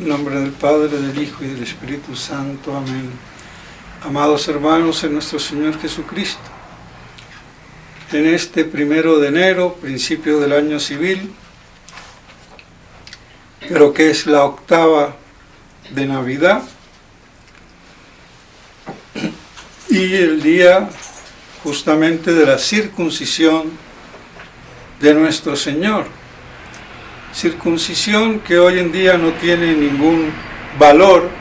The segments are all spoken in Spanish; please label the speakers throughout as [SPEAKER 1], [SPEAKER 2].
[SPEAKER 1] En nombre del Padre, del Hijo y del Espíritu Santo. Amén. Amados hermanos en nuestro Señor Jesucristo, en este 1 de enero, principio del año civil, pero que es la octava de Navidad, y el día justamente de la circuncisión de nuestro Señor. Circuncisión que hoy en día no tiene ningún valor,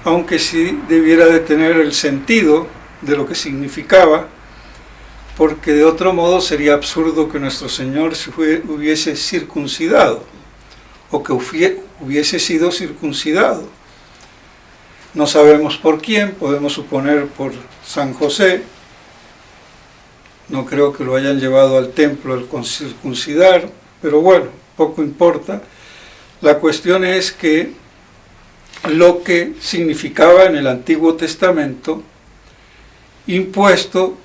[SPEAKER 1] aunque sí debiera de tener el sentido de lo que significaba, porque de otro modo sería absurdo que nuestro Señor se hubiese circuncidado, o que hubiese sido circuncidado. No sabemos por quién, podemos suponer por San José. No creo que lo hayan llevado al templo al circuncidar, pero bueno, poco importa. La cuestión es que lo que significaba en el Antiguo Testamento, impuesto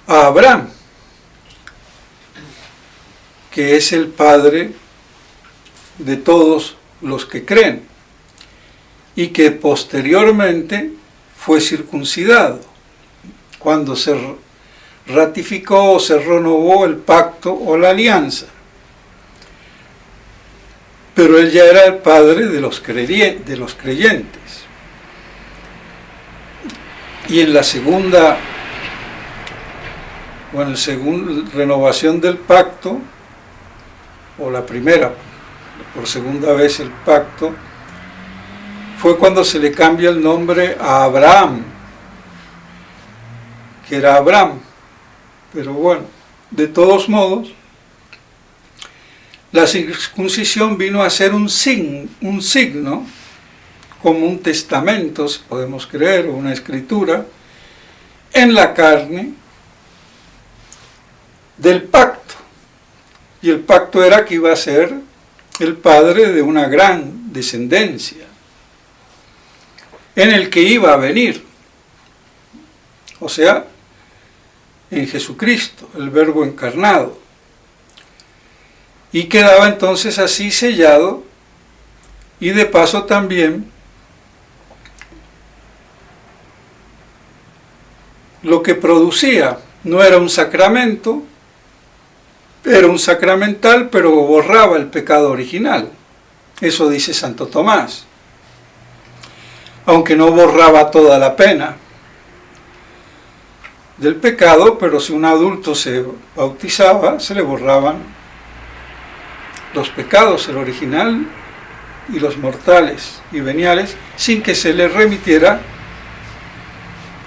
[SPEAKER 1] a Abraham, que es el padre de todos los que creen, y que posteriormente fue circuncidado, cuando se ratificó o se renovó el pacto o la alianza. Pero él ya era el padre de los creyentes. Y en la segunda renovación del pacto, o la primera, por segunda vez el pacto, fue cuando se le cambia el nombre a Abraham, que era Abraham. Pero bueno, de todos modos, la circuncisión vino a ser un signo, como un testamento, si podemos creer, o una escritura, en la carne del pacto. Y el pacto era que iba a ser el padre de una gran descendencia, en el que iba a venir, o sea, en Jesucristo, el Verbo encarnado. Y quedaba entonces así sellado, y de paso también lo que producía no era un sacramento, era un sacramental, pero borraba el pecado original. Eso dice Santo Tomás. Aunque no borraba toda la pena del pecado, pero si un adulto se bautizaba, se le borraban los pecados, el original y los mortales y veniales, sin que se le remitiera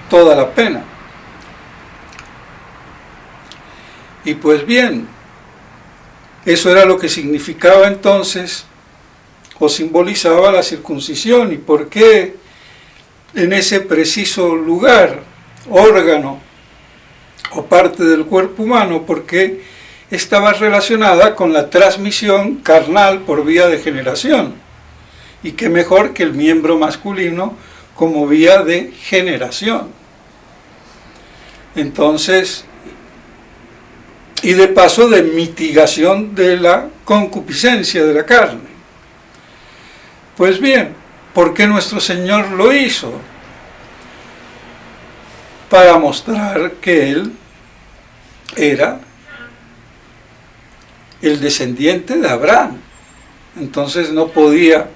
[SPEAKER 1] toda la pena. Y pues bien, eso era lo que significaba entonces, o simbolizaba la circuncisión. ¿Y por qué en ese preciso lugar, órgano o parte del cuerpo humano? Porque estaba relacionada con la transmisión carnal por vía de generación. Y qué mejor que el miembro masculino como vía de generación. Entonces, y de paso de mitigación de la concupiscencia de la carne. Pues bien, ¿por qué nuestro Señor lo hizo? Para mostrar que Él era el descendiente de Abraham. Entonces no podía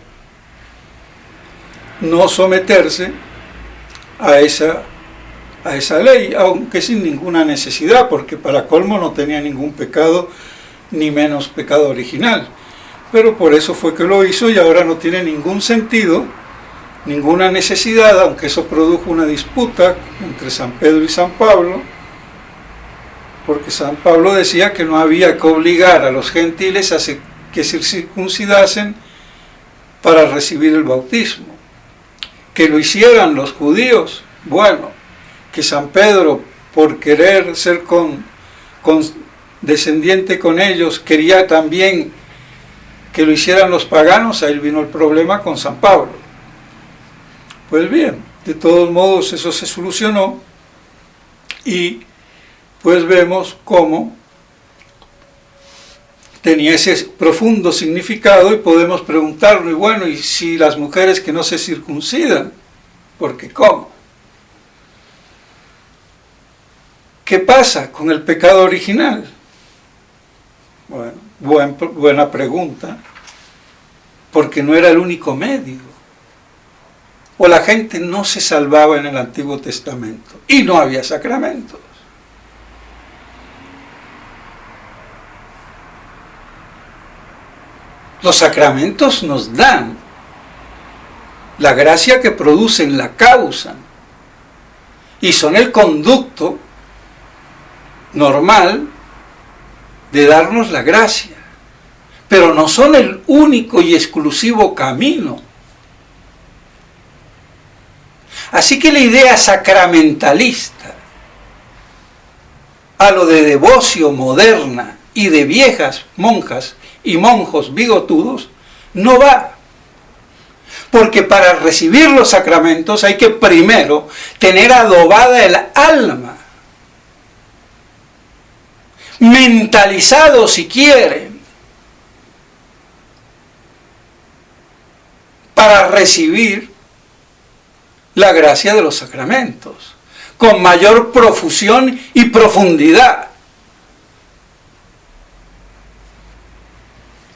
[SPEAKER 1] no someterse a esa ley, aunque sin ninguna necesidad, porque para colmo no tenía ningún pecado, ni menos pecado original. Pero por eso fue que lo hizo, y ahora no tiene ningún sentido, ninguna necesidad, aunque eso produjo una disputa entre San Pedro y San Pablo, porque San Pablo decía que no había que obligar a los gentiles a que se circuncidasen para recibir el bautismo, que lo hicieran los judíos. Bueno, que San Pedro, por querer ser condescendiente con ellos, quería también que lo hicieran los paganos. Ahí vino el problema con San Pablo. Pues bien, de todos modos eso se solucionó, y pues vemos cómo tenía ese profundo significado y podemos preguntarnos, y bueno, ¿y si las mujeres que no se circuncidan? Porque ¿cómo? ¿Qué pasa con el pecado original? Bueno, buena pregunta, porque no era el único medio. O la gente no se salvaba en el Antiguo Testamento y no había sacramentos. Los sacramentos nos dan la gracia que producen, la causan, y son el conducto normal de darnos la gracia, pero no son el único y exclusivo camino. Así que la idea sacramentalista, a lo de devoción moderna y de viejas monjas y monjos bigotudos, no va. Porque para recibir los sacramentos hay que primero tener adobada el alma, mentalizado si quieren, para recibir la gracia de los sacramentos, con mayor profusión y profundidad.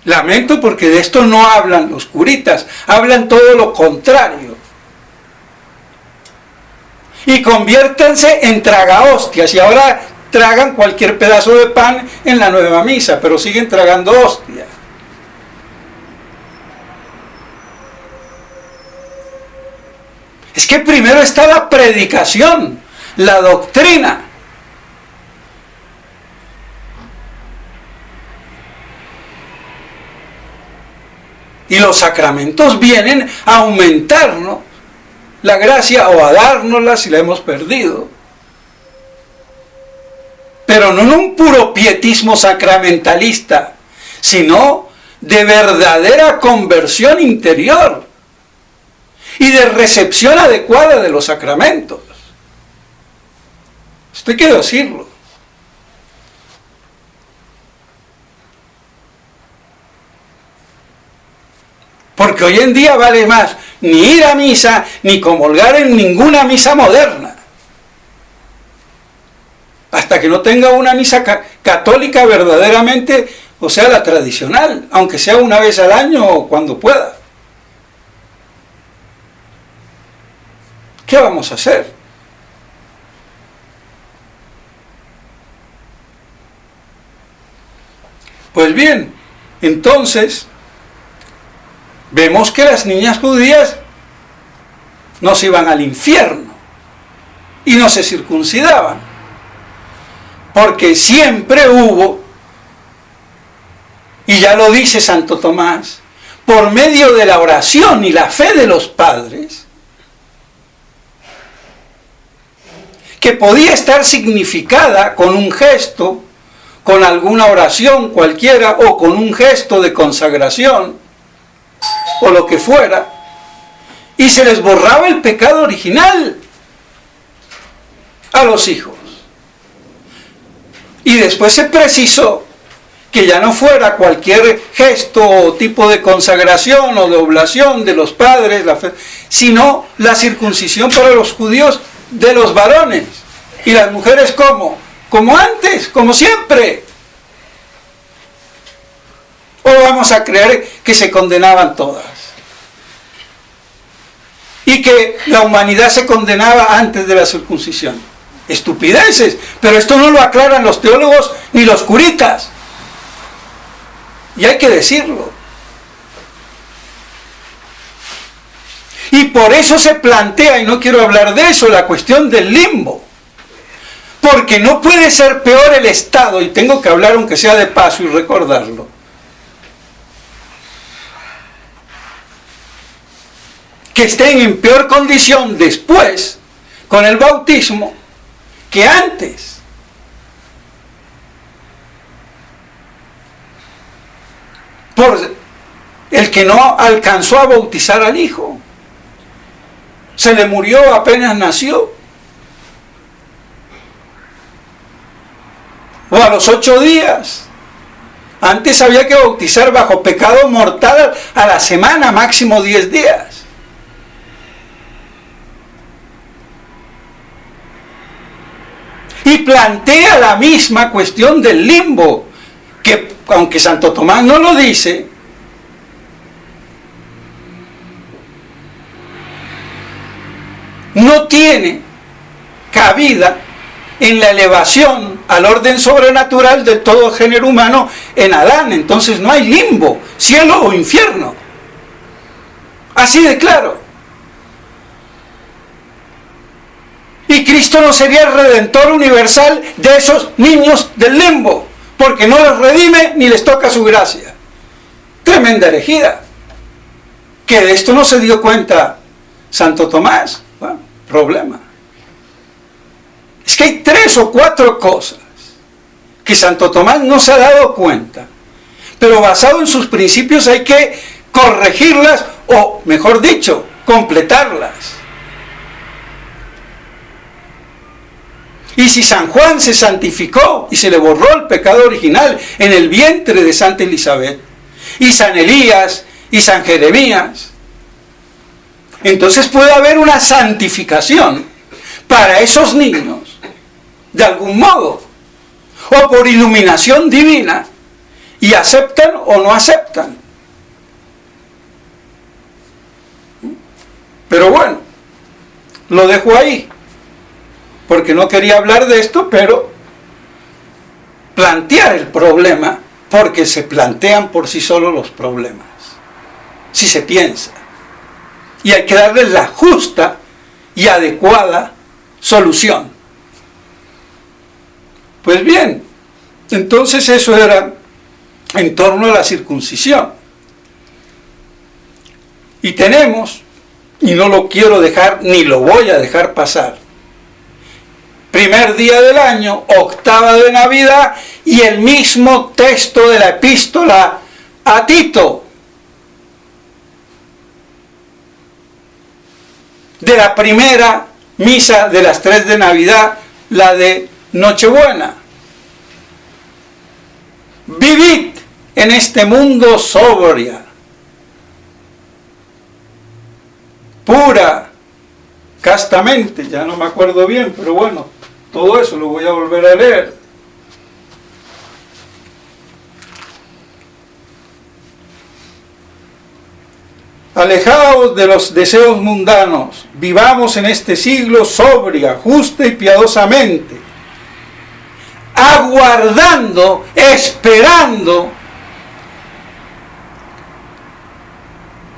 [SPEAKER 1] Lamento porque de esto no hablan los curitas, hablan todo lo contrario. Y conviértanse en tragahostias, y ahora tragan cualquier pedazo de pan en la nueva misa, pero siguen tragando hostia. Es que primero está la predicación, la doctrina. Y los sacramentos vienen a aumentarnos la gracia o a dárnosla si la hemos perdido. Pero no en un puro pietismo sacramentalista, sino de verdadera conversión interior y de recepción adecuada de los sacramentos. Esto hay que decirlo. Porque hoy en día vale más ni ir a misa, ni comulgar en ninguna misa moderna. Hasta que no tenga una misa católica verdaderamente, o sea, la tradicional, aunque sea una vez al año o cuando pueda. ¿Qué vamos a hacer? Pues bien, entonces vemos que las niñas judías no se iban al infierno y no se circuncidaban, porque siempre hubo, y ya lo dice Santo Tomás, por medio de la oración y la fe de los padres, que podía estar significada con un gesto, con alguna oración cualquiera, o con un gesto de consagración, o lo que fuera, y se les borraba el pecado original a los hijos. Y después se precisó que ya no fuera cualquier gesto o tipo de consagración o de oblación de los padres, sino la circuncisión para los judíos de los varones. Y las mujeres, ¿cómo? Como antes, como siempre. ¿O vamos a creer que se condenaban todas? Y que la humanidad se condenaba antes de la circuncisión. Estupideces, pero esto no lo aclaran los teólogos ni los curitas. Y hay que decirlo. Y por eso se plantea, y no quiero hablar de eso, la cuestión del limbo. Porque no puede ser peor el Estado, y tengo que hablar aunque sea de paso y recordarlo, que estén en peor condición después con el bautismo que antes. Por el que no alcanzó a bautizar al hijo, se le murió apenas nació, o a los 8 días, Antes había que bautizar bajo pecado mortal a la semana, máximo 10 días. Y plantea la misma cuestión del limbo, que aunque Santo Tomás no lo dice, no tiene cabida en la elevación al orden sobrenatural del todo género humano en Adán. Entonces no hay limbo, cielo o infierno. Así de claro. Y Cristo no sería el redentor universal de esos niños del limbo, porque no los redime ni les toca su gracia. Tremenda herejía. Que de esto no se dio cuenta Santo Tomás. Bueno, problema. Es que hay 3 o 4 cosas que Santo Tomás no se ha dado cuenta, pero basado en sus principios hay que corregirlas, o mejor dicho, completarlas. Y si San Juan se santificó y se le borró el pecado original en el vientre de Santa Elizabeth, y San Elías y San Jeremías, entonces puede haber una santificación para esos niños, de algún modo, o por iluminación divina, y aceptan o no aceptan. Pero bueno, lo dejo ahí, porque no quería hablar de esto, pero plantear el problema, porque se plantean por sí solos los problemas, si se piensa. Y hay que darles la justa y adecuada solución. Pues bien, entonces eso era en torno a la circuncisión. Y tenemos, y no lo quiero dejar, ni lo voy a dejar pasar, primer día del año, octava de Navidad, y el mismo texto de la epístola a Tito, de la primera misa de las 3 de Navidad, la de Nochebuena. Vivid en este mundo sobria, pura, castamente, ya no me acuerdo bien, pero bueno, todo eso lo voy a volver a leer. Alejaos de los deseos mundanos, vivamos en este siglo sobria, justa y piadosamente, aguardando, esperando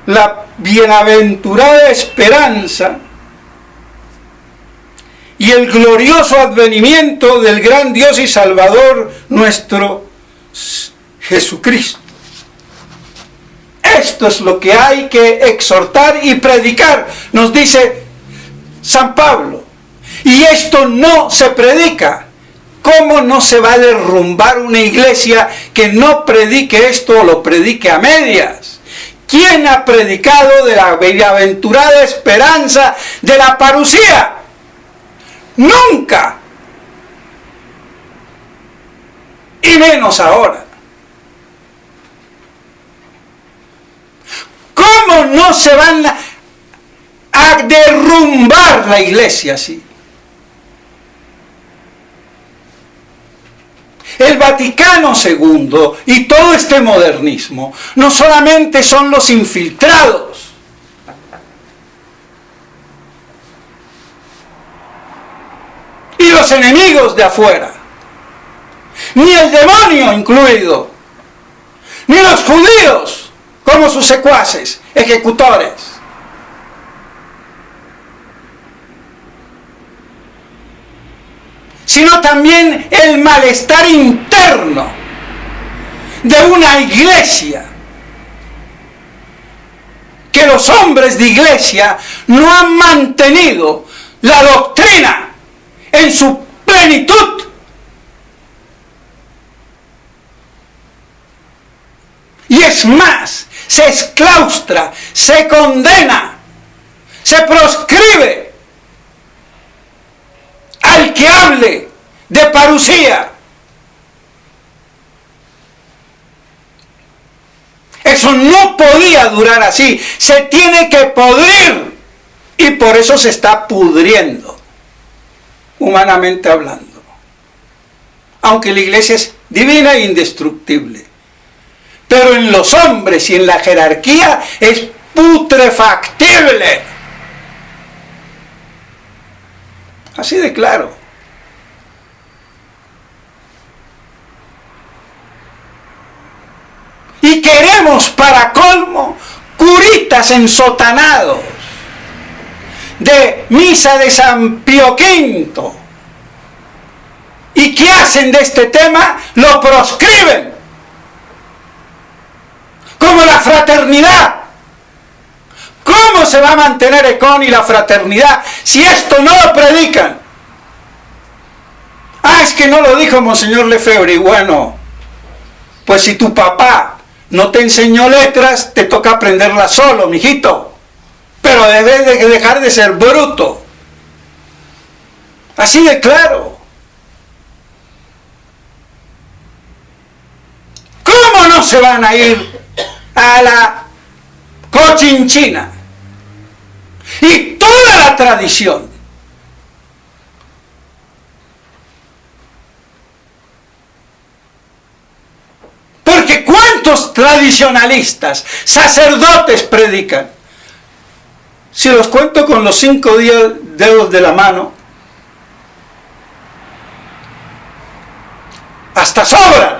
[SPEAKER 1] la bienaventurada esperanza y el glorioso advenimiento del gran Dios y Salvador nuestro Jesucristo. Esto es lo que hay que exhortar y predicar, nos dice San Pablo. Y esto no se predica. ¿Cómo no se va a derrumbar una iglesia que no predique esto o lo predique a medias? ¿Quién ha predicado de la bienaventurada esperanza de la parusía? Nunca. Y menos ahora. ¿Cómo no se van a derrumbar la iglesia así? El Vaticano II y todo este modernismo no solamente son los infiltrados, y los enemigos de afuera, ni el demonio incluido, ni los judíos como sus secuaces, ejecutores. Sino también el malestar interno de una iglesia, que los hombres de iglesia no han mantenido la doctrina en su plenitud. Y es más, se exclaustra, se condena, se proscribe al que hable de parusía. Eso no podía durar así, se tiene que podrir, y por eso se está pudriendo, humanamente hablando. Aunque la iglesia es divina e indestructible, pero en los hombres y en la jerarquía es putrefactible. Así de claro. Y queremos, para colmo, curitas ensotanados de misa de San Pío V. ¿Y qué hacen de este tema? Lo proscriben. Como la fraternidad. ¿Cómo se va a mantener Ecón y la fraternidad si esto no lo predican? Ah, es que no lo dijo Monseñor Lefebvre. Y bueno, pues si tu papá no te enseñó letras, te toca aprenderlas solo, mijito. Pero debes de dejar de ser bruto. Así de claro. ¿Cómo no se van a ir a la Cochinchina? Y toda la tradición. Porque ¿cuántos tradicionalistas, sacerdotes predican? Si los cuento con los 5 dedos de la mano, hasta sobran.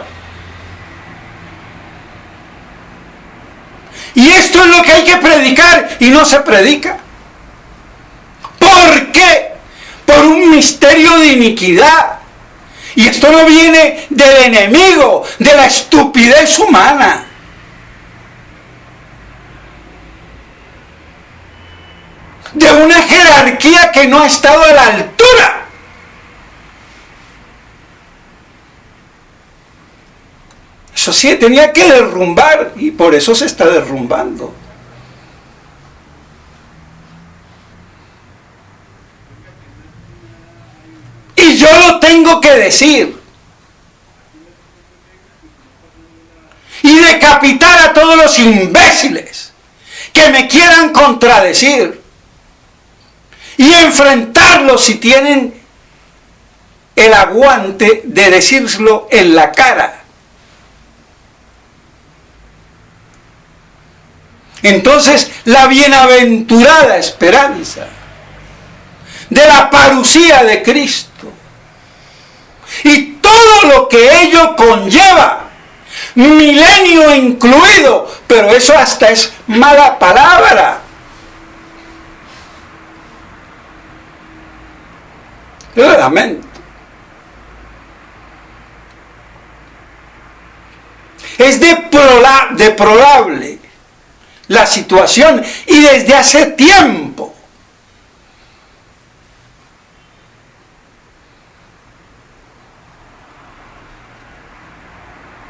[SPEAKER 1] Y esto es lo que hay que predicar y no se predica. ¿Por qué? Por un misterio de iniquidad. Y esto no viene del enemigo, de la estupidez humana. De una jerarquía que no ha estado a la altura. Eso sí, tenía que derrumbar y por eso se está derrumbando. Y yo lo tengo que decir. Y decapitar a todos los imbéciles que me quieran contradecir. Y enfrentarlos si tienen el aguante de decírselo en la cara. Entonces, la bienaventurada esperanza de la parucía de Cristo y todo lo que ello conlleva, milenio incluido, pero eso hasta es mala palabra. Yo lo lamento. Es deplorable la situación y desde hace tiempo.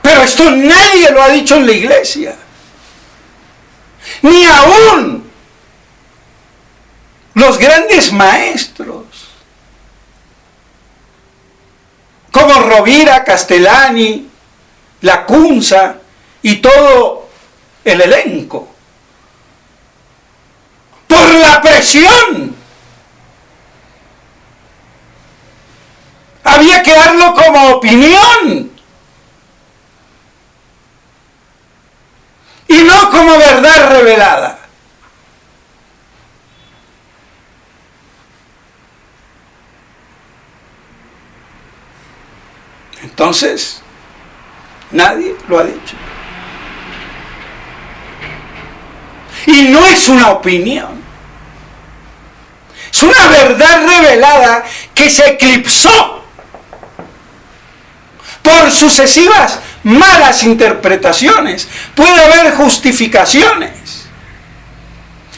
[SPEAKER 1] Pero esto nadie lo ha dicho en la iglesia. Ni aún los grandes maestros como Rovira, Castellani, Lacunza y todo el elenco. Por la presión. Había que darlo como opinión. Y no como verdad revelada. Entonces, nadie lo ha dicho. Y no es una opinión. Es una verdad revelada que se eclipsó por sucesivas malas interpretaciones. Puede haber justificaciones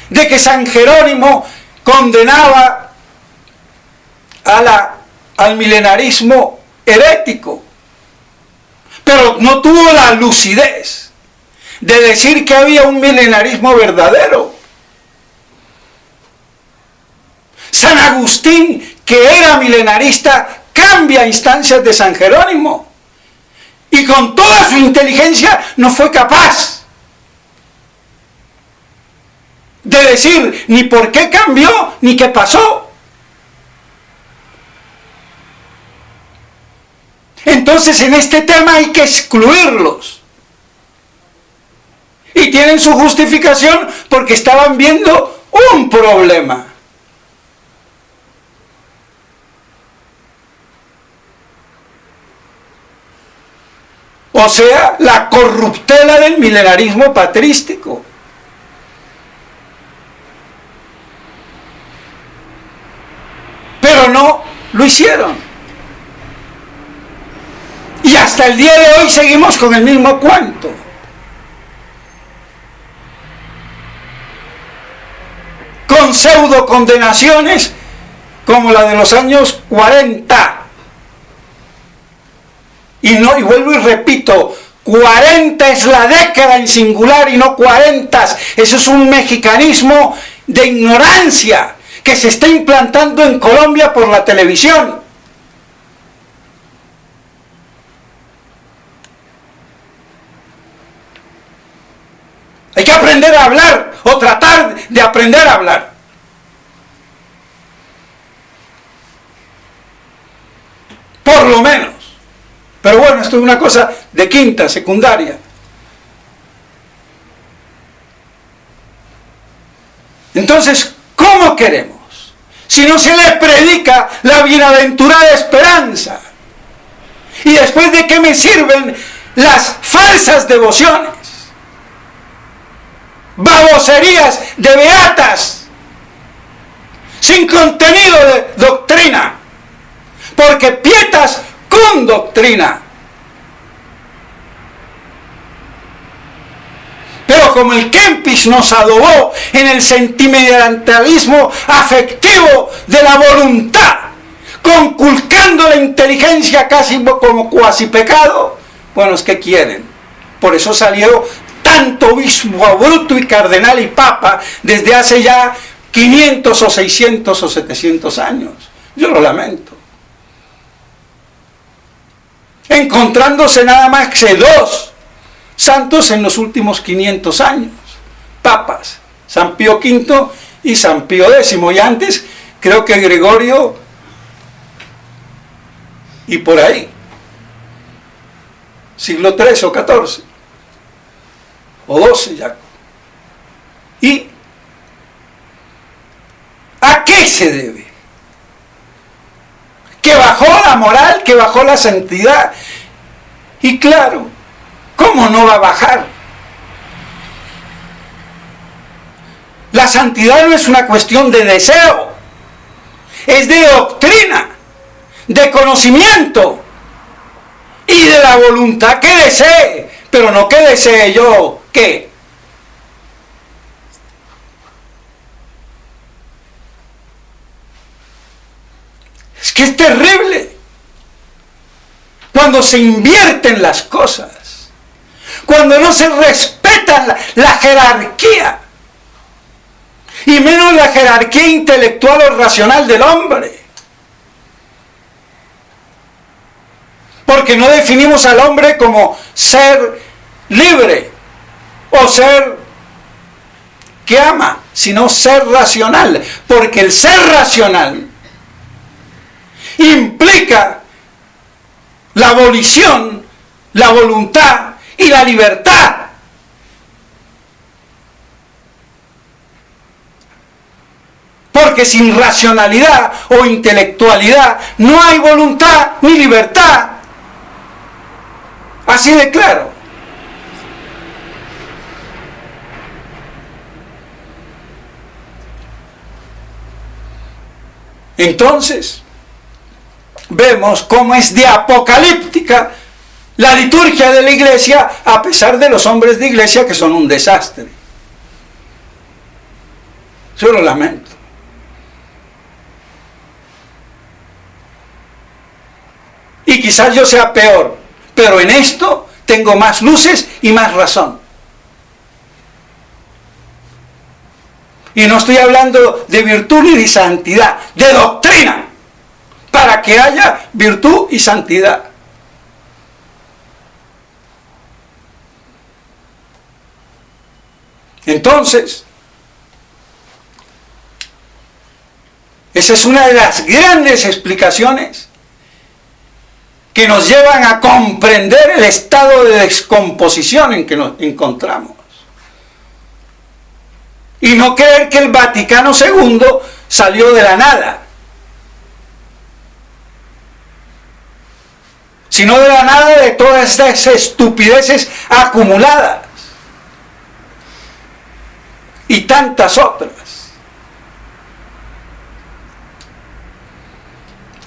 [SPEAKER 1] de que San Jerónimo condenaba al milenarismo herético, pero no tuvo la lucidez de decir que había un milenarismo verdadero. San Agustín, que era milenarista, cambia a instancias de San Jerónimo y con toda su inteligencia no fue capaz de decir ni por qué cambió ni qué pasó. Entonces en este tema hay que excluirlos. Y tienen su justificación porque estaban viendo un problema. O sea, la corruptela del milenarismo patrístico. Pero no lo hicieron. Y hasta el día de hoy seguimos con el mismo cuento. Con pseudo condenaciones como la de los años 40. Y vuelvo y repito, 40 es la década en singular y no 40. Eso es un mexicanismo de ignorancia que se está implantando en Colombia por la televisión. Hay que aprender a hablar o tratar de aprender a hablar. Por lo menos. Pero bueno, esto es una cosa de quinta, secundaria. Entonces, ¿cómo queremos? Si no se le predica la bienaventurada esperanza. ¿Y después de qué me sirven las falsas devociones? Baboserías de beatas, sin contenido de doctrina. Porque pietas con doctrina. Pero como el Kempis nos adobó en el sentimentalismo afectivo de la voluntad, conculcando la inteligencia casi como cuasi pecado, bueno, es que quieren. Por eso salió tanto obispo bruto y cardenal y papa desde hace ya 500 o 600 o 700 años. Yo lo lamento. Encontrándose nada más que 2 santos en los últimos 500 años, papas, San Pío V y San Pío X, y antes creo que Gregorio y por ahí, siglo XIII o XIV, o XII ya. ¿Y a qué se debe? Que bajó la moral, que bajó la santidad. Y claro, ¿cómo no va a bajar? La santidad no es una cuestión de deseo, es de doctrina, de conocimiento y de la voluntad que desee, pero no que desee yo, ¿qué? Es que es terrible cuando se invierten las cosas, cuando no se respeta la jerarquía, y menos la jerarquía intelectual o racional del hombre. Porque no definimos al hombre como ser libre o ser que ama, sino ser racional. Porque el ser racional implica la volición, la voluntad y la libertad. Porque sin racionalidad o intelectualidad no hay voluntad ni libertad. Así de claro. Entonces, vemos cómo es de apocalíptica la liturgia de la iglesia, a pesar de los hombres de iglesia que son un desastre. Yo lo lamento. Y quizás yo sea peor, pero en esto tengo más luces y más razón. Y no estoy hablando de virtud ni de santidad, de doctrina, para que haya virtud y santidad. Entonces, Esa es una de las grandes explicaciones que nos llevan a comprender el estado de descomposición en que nos encontramos. Y no creer que el Vaticano II salió de la nada, sino de la nada de todas estas estupideces acumuladas y tantas otras.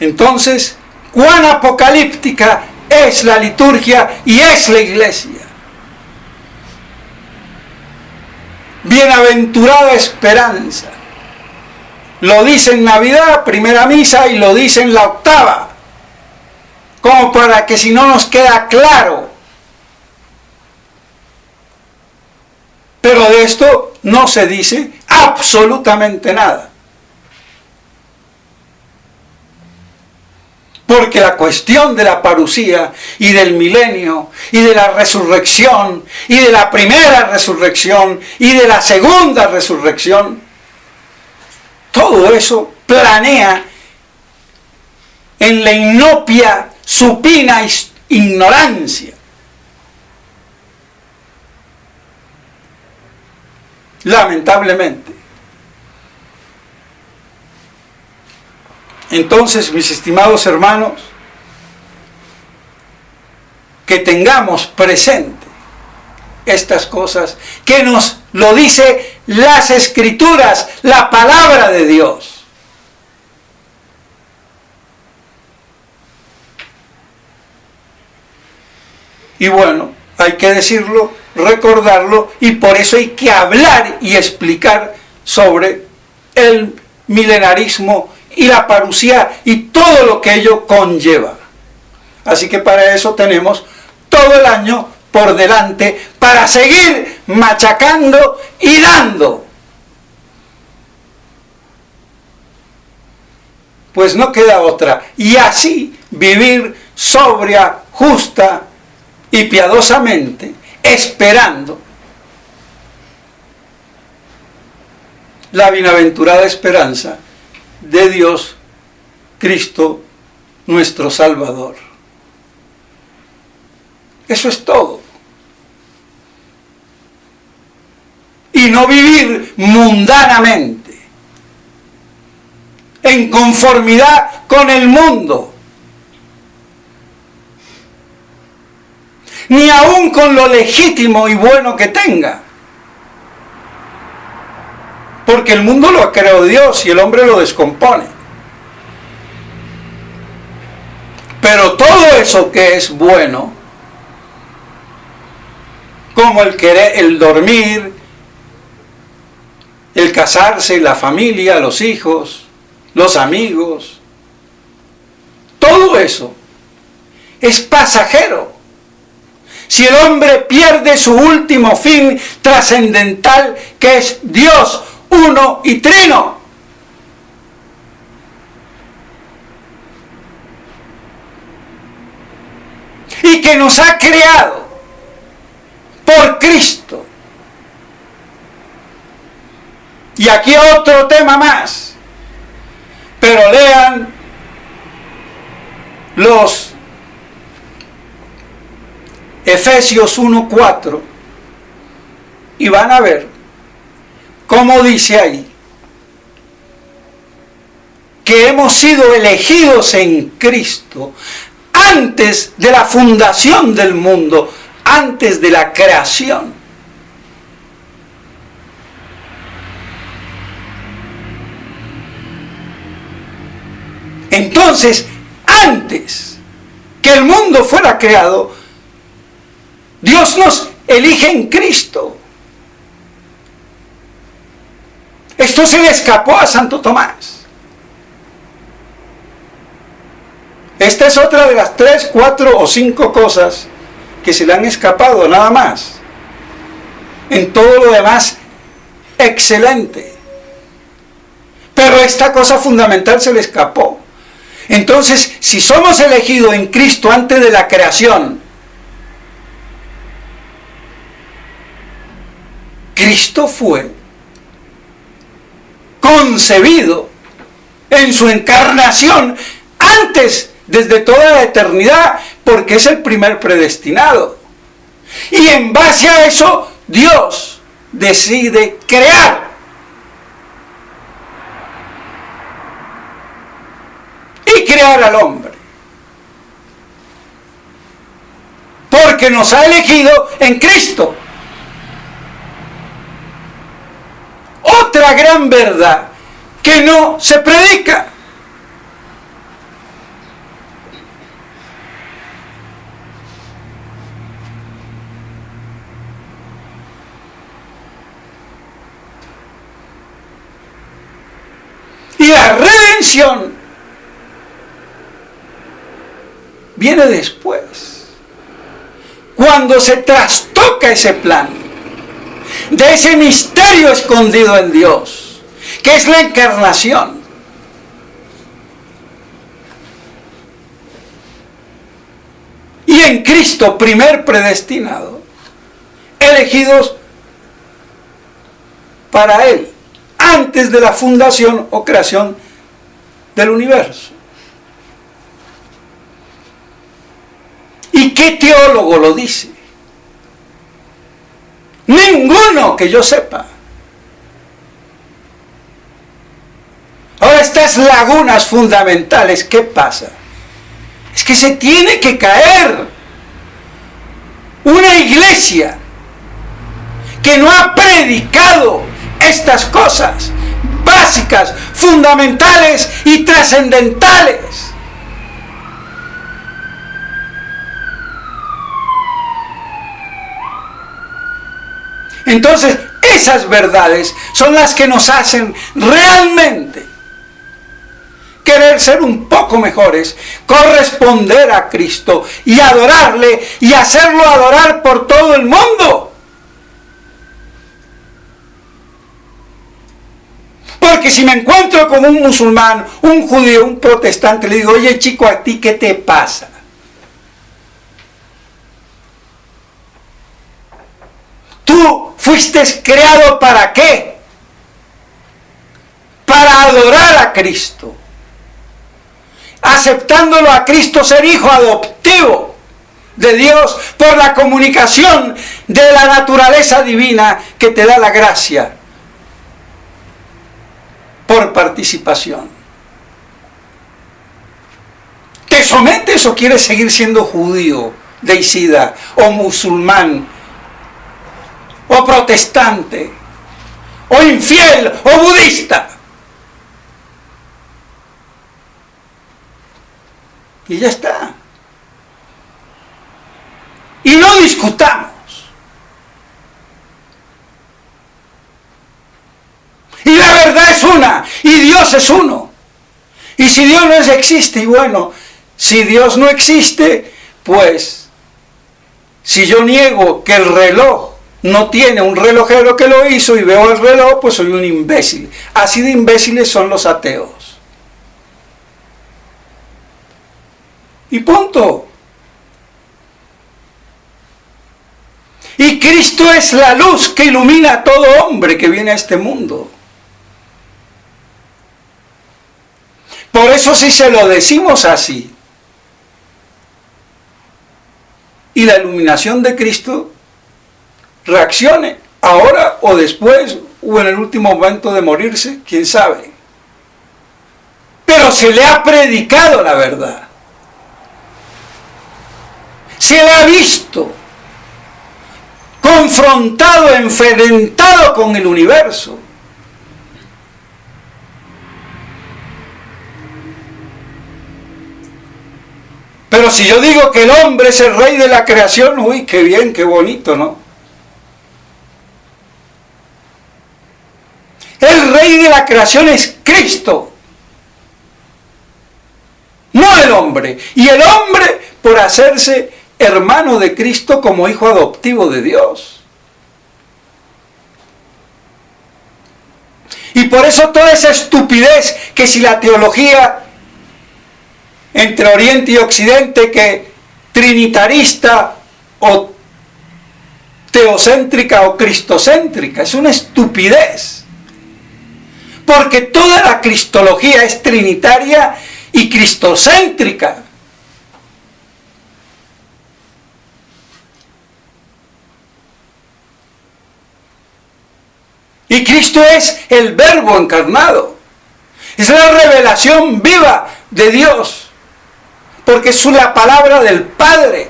[SPEAKER 1] Entonces, cuán apocalíptica es la liturgia y es la iglesia. Bienaventurada esperanza. Lo dice en Navidad, primera misa, y lo dice en la octava. Como para que si no nos queda claro. Pero de esto no se dice absolutamente nada. Porque la cuestión de la parusía y del milenio y de la resurrección y de la primera resurrección y de la segunda resurrección, todo eso planea en la inopia, supina ignorancia. Lamentablemente. Entonces, mis estimados hermanos, que tengamos presente estas cosas, que nos lo dice las Escrituras, la palabra de Dios. Y bueno, hay que decirlo, recordarlo, y por eso hay que hablar y explicar sobre el milenarismo y la parusía y todo lo que ello conlleva. Así que para eso tenemos todo el año por delante para seguir machacando y dando. Pues no queda otra. Y así vivir sobria, justa y piadosamente, esperando la bienaventurada esperanza de Dios, Cristo, nuestro Salvador. Eso es todo. Y no vivir mundanamente, en conformidad con el mundo, ni aun con lo legítimo y bueno que tenga. Porque el mundo lo creó Dios y el hombre lo descompone. Pero todo eso que es bueno, como el querer, el dormir, el casarse, la familia, los hijos, los amigos, todo eso es pasajero. Si el hombre pierde su último fin trascendental, que es Dios uno y trino. Y que nos ha creado por Cristo. Y aquí otro tema más. Pero lean los Efesios 1:4 y van a ver cómo dice ahí que hemos sido elegidos en Cristo antes de la fundación del mundo, antes de la creación. Entonces, antes que el mundo fuera creado, Dios nos elige en Cristo. Esto se le escapó a Santo Tomás. Esta es otra de las 3, 4 o 5 cosas que se le han escapado, nada más. En todo lo demás, excelente. Pero esta cosa fundamental se le escapó. Entonces, si somos elegidos en Cristo antes de la creación, Cristo fue concebido en su encarnación antes, desde toda la eternidad, porque es el primer predestinado. Y en base a eso, Dios decide crear. Y crear al hombre. Porque nos ha elegido en Cristo. Otra gran verdad que no se predica. Y la redención viene después, cuando se trastoca ese plan de ese misterio escondido en Dios, que es la encarnación. Y en Cristo, primer predestinado, elegidos para Él, antes de la fundación o creación del universo. ¿Y qué teólogo lo dice? Ninguno que yo sepa. Ahora, estas lagunas fundamentales, ¿qué pasa? Es que se tiene que caer una iglesia que no ha predicado estas cosas básicas, fundamentales y trascendentales. Entonces, esas verdades son las que nos hacen realmente querer ser un poco mejores, corresponder a Cristo y adorarle y hacerlo adorar por todo el mundo. Porque si me encuentro con un musulmán, un judío, un protestante, le digo, oye chico, ¿a ti qué te pasa? Tú fuiste creado ¿para qué? Para adorar a Cristo. Aceptándolo a Cristo ser hijo adoptivo de Dios por la comunicación de la naturaleza divina que te da la gracia por participación. ¿Te sometes o quieres seguir siendo judío, deicida, o musulmán, o protestante, o infiel, o budista? Y ya está. Y no discutamos. Y la verdad es una, y Dios es uno. Y si Dios no existe, y bueno, si Dios no existe, pues, si yo niego que el reloj no tiene un relojero que lo hizo y veo el reloj, pues soy un imbécil. Así de imbéciles son los ateos. Y punto. Y Cristo es la luz que ilumina a todo hombre que viene a este mundo. Por eso si se lo decimos así, y la iluminación de Cristo reaccione ahora o después, o en el último momento de morirse, quién sabe. Pero se le ha predicado la verdad. Se le ha visto confrontado, enfrentado con el universo. Pero si yo digo que el hombre es el rey de la creación, uy, qué bien, qué bonito, ¿no? El rey de la creación es Cristo, no el hombre. Y el hombre por hacerse hermano de Cristo como hijo adoptivo de Dios. Y por eso toda esa estupidez que si la teología entre Oriente y Occidente, que trinitarista o teocéntrica o cristocéntrica, es una estupidez. porque toda la cristología es trinitaria y cristocéntrica. Y Cristo es el Verbo encarnado. Es la revelación viva de Dios, porque es la palabra del Padre.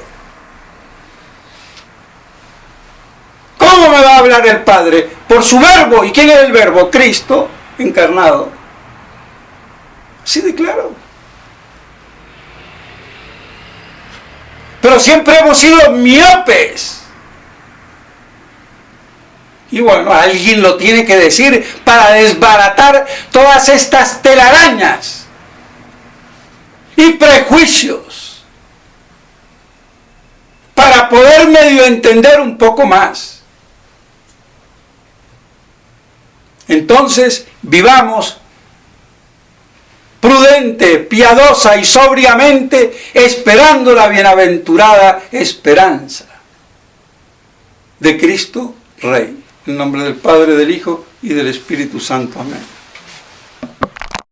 [SPEAKER 1] ¿Cómo me va a hablar el Padre? Por su Verbo. ¿Y quién es el Verbo? Cristo encarnado. Así de claro. Pero siempre hemos sido miopes. Y bueno, alguien lo tiene que decir para desbaratar todas estas telarañas y prejuicios, para poder medio entender un poco más. Entonces, vivamos prudente, piadosa y sobriamente, esperando la bienaventurada esperanza de Cristo Rey. En nombre del Padre, del Hijo y del Espíritu Santo. Amén.